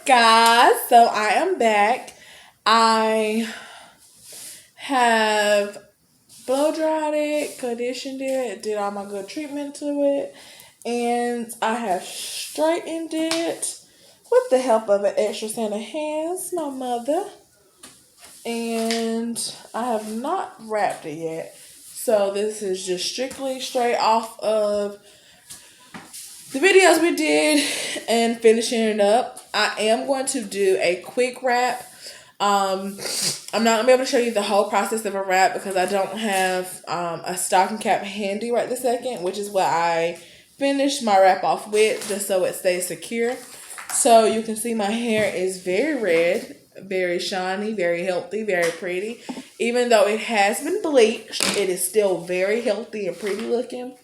Guys? So I am back. I have blow dried it, conditioned it, did all my good treatment to it, and I have straightened it with the help of an extra set of hands, my mother. And I have not wrapped it yet. So this is just strictly straight off of the videos we did and finishing it up. I am going to do a quick wrap. I'm not gonna be able to show you the whole process of a wrap because I don't have a stocking cap handy right this second, which is what I finished my wrap off with, just so it stays secure. So you can see my hair is very red, very shiny, very healthy, very pretty. Even though it has been bleached, it is still very healthy and pretty looking.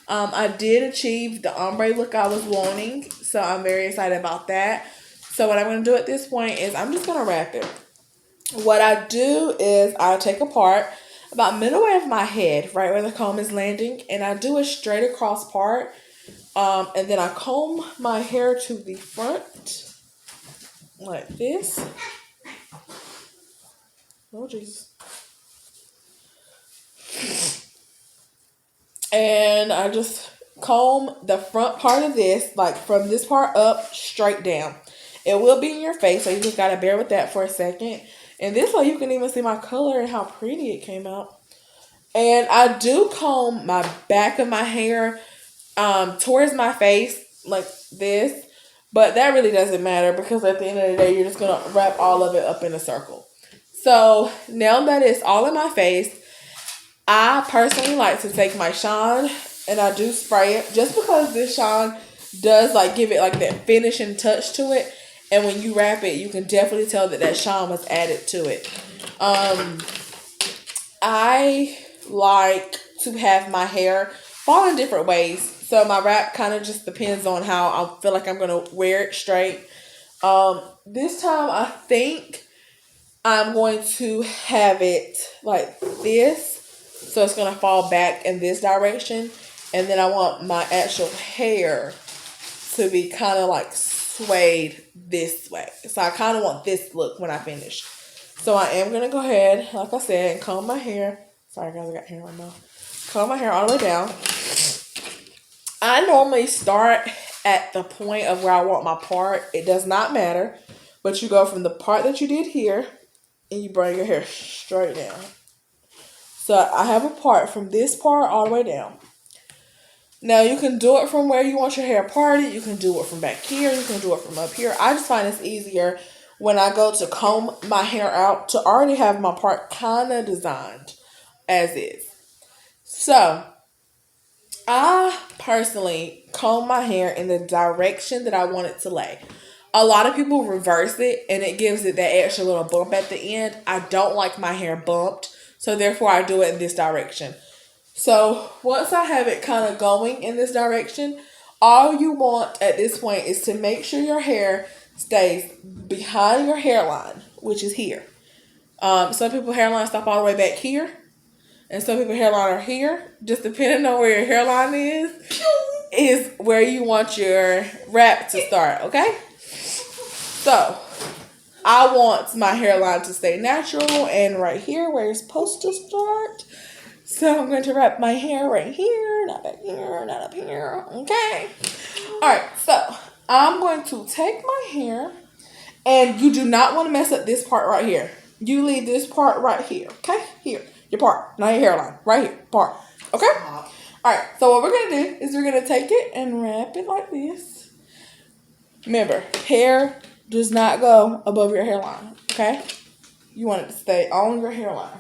I did achieve the ombre look I was wanting, so I'm very excited about that. So what I'm going to do at this point is I'm just going to wrap it. What I do is I take a part about midway of my head, right where the comb is landing, and I do a straight across part, and then I comb my hair to the front like this. Oh jeez. And I just comb the front part of this, like from this part up, straight down. It will be in your face, so you just gotta bear with that for a second. And this way you can even see my color and how pretty it came out. And I do comb my back of my hair towards my face like this. But that really doesn't matter because at the end of the day, you're just going to wrap all of it up in a circle. So now that it's all in my face, I personally like to take my Shine and I do spray it just because this Shine does like give it like that finishing touch to it. And when you wrap it, you can definitely tell that that Shine was added to it. I like to have my hair fall in different ways. So my wrap kind of just depends on how I feel like I'm going to wear it straight. This time I think I'm going to have it like this. So it's going to fall back in this direction. And then I want my actual hair to be kind of like swayed this way. So I kind of want this look when I finish. So I am going to go ahead, like I said, and comb my hair. Sorry guys, I got hair in my mouth. Comb my hair all the way down. I normally start at the point of where I want my part. It does not matter. But you go from the part that you did here and you bring your hair straight down. So I have a part from this part all the way down. Now you can do it from where you want your hair parted. You can do it from back here. You can do it from up here. I just find it's easier when I go to comb my hair out to already have my part kind of designed as is. So I personally comb my hair in the direction that I want it to lay. A lot of people reverse it and it gives it that extra little bump at the end. I don't like my hair bumped, so therefore I do it in this direction. So once I have it kind of going in this direction, all you want at this point is to make sure your hair stays behind your hairline, which is here. Some people hairline stop all the way back here, and some people hairline are here. Just depending on where your hairline is where you want your wrap to start, okay? So I want my hairline to stay natural and right here where it's supposed to start. So I'm going to wrap my hair right here, not back here, not up here, okay? All right, so I'm going to take my hair, and you do not want to mess up this part right here. You leave this part right here, okay? Here, your part, not your hairline, right here, part, okay? All right, so what we're going to do is we're going to take it and wrap it like this. Remember, hair does not go above your hairline, okay? You want it to stay on your hairline.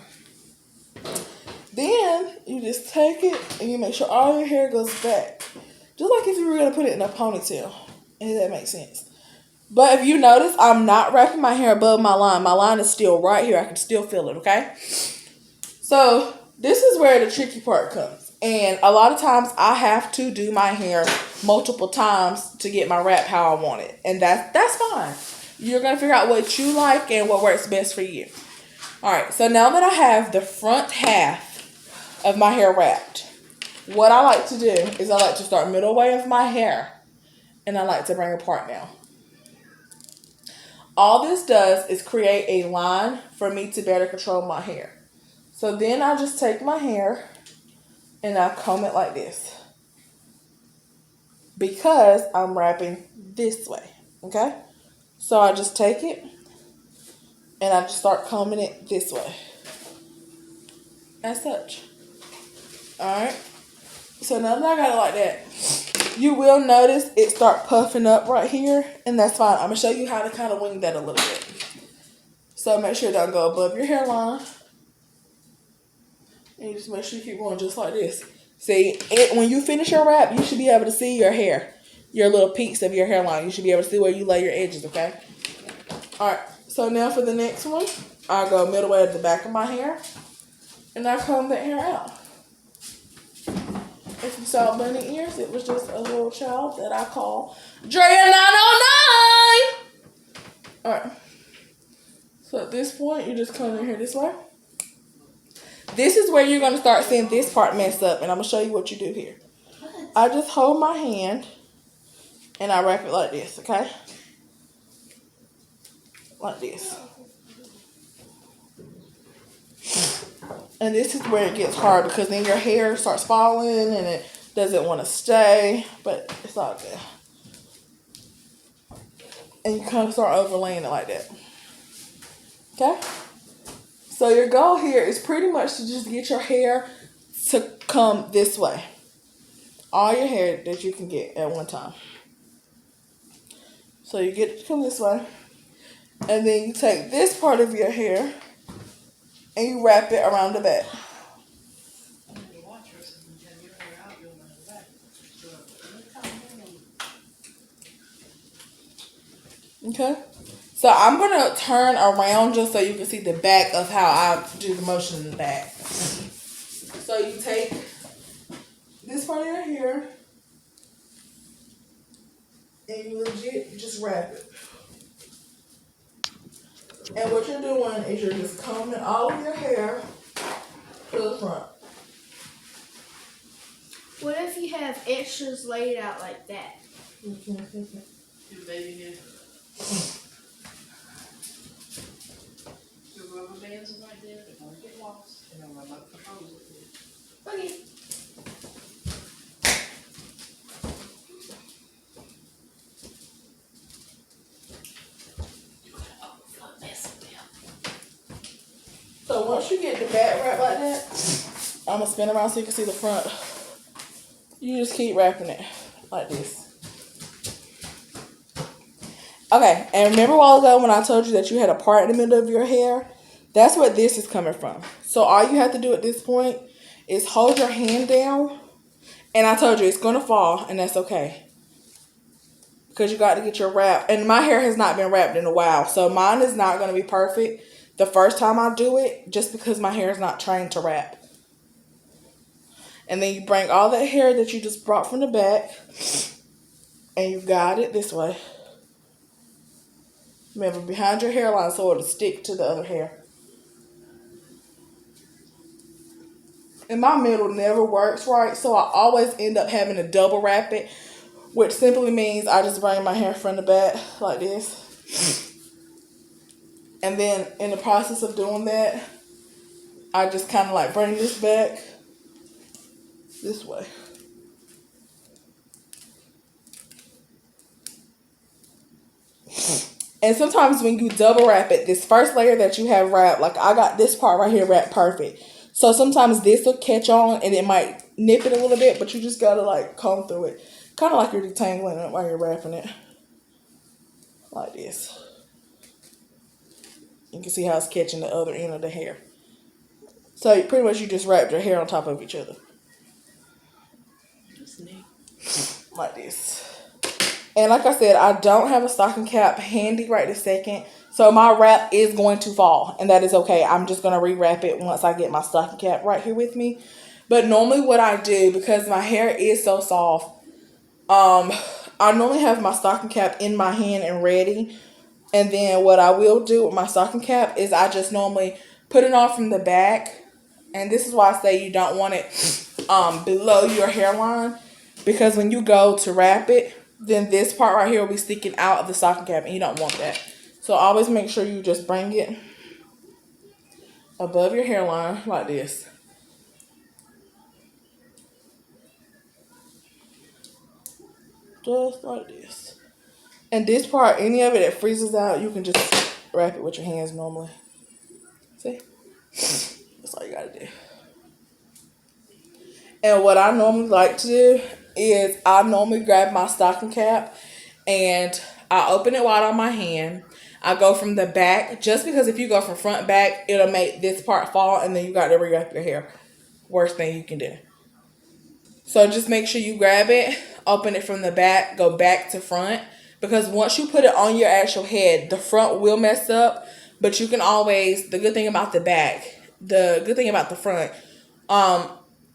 Then you just take it and you make sure all your hair goes back. Just like if you were going to put it in a ponytail. If that makes sense. But if you notice, I'm not wrapping my hair above my line. My line is still right here. I can still feel it, okay? So this is where the tricky part comes. And a lot of times I have to do my hair multiple times to get my wrap how I want it. And that's fine. You're going to figure out what you like and what works best for you. All right, so now that I have the front half of my hair wrapped, what I like to do is I like to start middle way of my hair and I like to bring apart now. All this does is create a line for me to better control my hair. So then I just take my hair and I comb it like this because I'm wrapping this way. Okay? So I just take it and I just start combing it this way. As such. Alright? So now that I got it like that, you will notice it start puffing up right here, and that's fine. I'm going to show you how to kind of wing that a little bit. So make sure it don't go above your hairline. And you just make sure you keep going just like this. See, when you finish your wrap, you should be able to see your hair. Your little peaks of your hairline. You should be able to see where you lay your edges, okay? Alright, so now for the next one, I'll go middle way to the back of my hair. And I comb that hair out. If you saw bunny ears, it was just a little child that I call Drea 909. Alright. So at this point, you just come in here this way. This is where you're going to start seeing this part mess up. And I'm going to show you what you do here. I just hold my hand and I wrap it like this, okay? Like this. And this is where it gets hard because then your hair starts falling and it doesn't want to stay. But it's all good. And you kind of start overlaying it like that. Okay? So your goal here is pretty much to just get your hair to come this way. All your hair that you can get at one time. So you get it to come this way. And then you take this part of your hair and you wrap it around the back. Okay? So I'm going to turn around just so you can see the back of how I do the motion in the back. So you take this part of your hair and you legit just wrap it. And what you're doing is you're just combing all of your hair to the front. What if you have extras laid out like that? Your baby hair. Your rubber bands are right there. They're going to get lost. And I'm going to let the hose with it. Okay. So once you get the back wrap like that, I'm going to spin around so you can see the front. You just keep wrapping it like this. Okay, and remember a while ago when I told you that you had a part in the middle of your hair? That's where this is coming from. So all you have to do at this point is hold your hand down. And I told you it's going to fall, and that's okay. Because you got to get your wrap. And my hair has not been wrapped in a while, so mine is not going to be perfect the first time I do it, just because my hair is not trained to wrap. And then you bring all that hair that you just brought from the back, and you guide it this way. Remember, behind your hairline so it'll stick to the other hair. And my middle never works right, so I always end up having to double wrap it, which simply means I just bring my hair from the back like this. And then in the process of doing that, I just kind of like bring this back this way. And sometimes when you double wrap it, this first layer that you have wrapped, like I got this part right here wrapped perfect. So sometimes this will catch on and it might nip it a little bit, but you just got to like comb through it. Kind of like you're detangling it while you're wrapping it. Like this. You can see how it's catching the other end of the hair. So pretty much you just wrapped your hair on top of each other. That's neat. Like this. And like I said, I don't have a stocking cap handy right this second. So my wrap is going to fall. And that is okay. I'm just going to rewrap it once I get my stocking cap right here with me. But normally what I do, because my hair is so soft, I normally have my stocking cap in my hand and ready. And then what I will do with my stocking cap is I just normally put it on from the back. And this is why I say you don't want it below your hairline. Because when you go to wrap it, then this part right here will be sticking out of the stocking cap. And you don't want that. So always make sure you just bring it above your hairline like this. Just like this. And this part, any of it that freezes out, you can just wrap it with your hands normally. See? That's all you gotta do. And what I normally like to do is I normally grab my stocking cap and I open it wide on my hand. I go from the back, just because if you go from front back, it'll make this part fall and then you got to re-wrap your hair. Worst thing you can do. So just make sure you grab it, open it from the back, go back to front. Because once you put it on your actual head, the front will mess up. But you can always, the good thing about the back, the good thing about the front,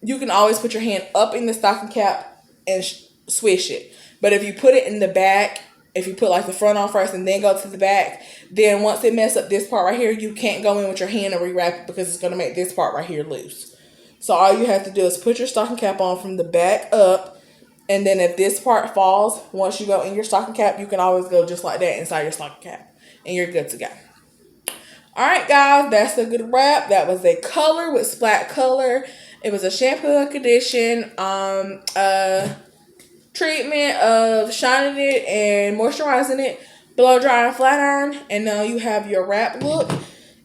you can always put your hand up in the stocking cap and swish it. But if you put it in the back, if you put like the front on first and then go to the back, then once it mess up this part right here, you can't go in with your hand and re-wrap it because it's going to make this part right here loose. So all you have to do is put your stocking cap on from the back up. And then if this part falls, once you go in your stocking cap, you can always go just like that inside your stocking cap. And you're good to go. Alright guys, that's a good wrap. That was a color with Splat Color. It was a shampoo and condition treatment of shining it and moisturizing it, blow dry and flat iron. And now you have your wrap look.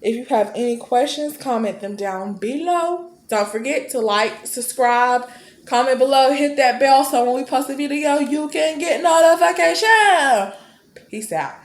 If you have any questions, comment them down below. Don't forget to like, subscribe, comment below, hit that bell so when we post a video, you can get notification. Peace out.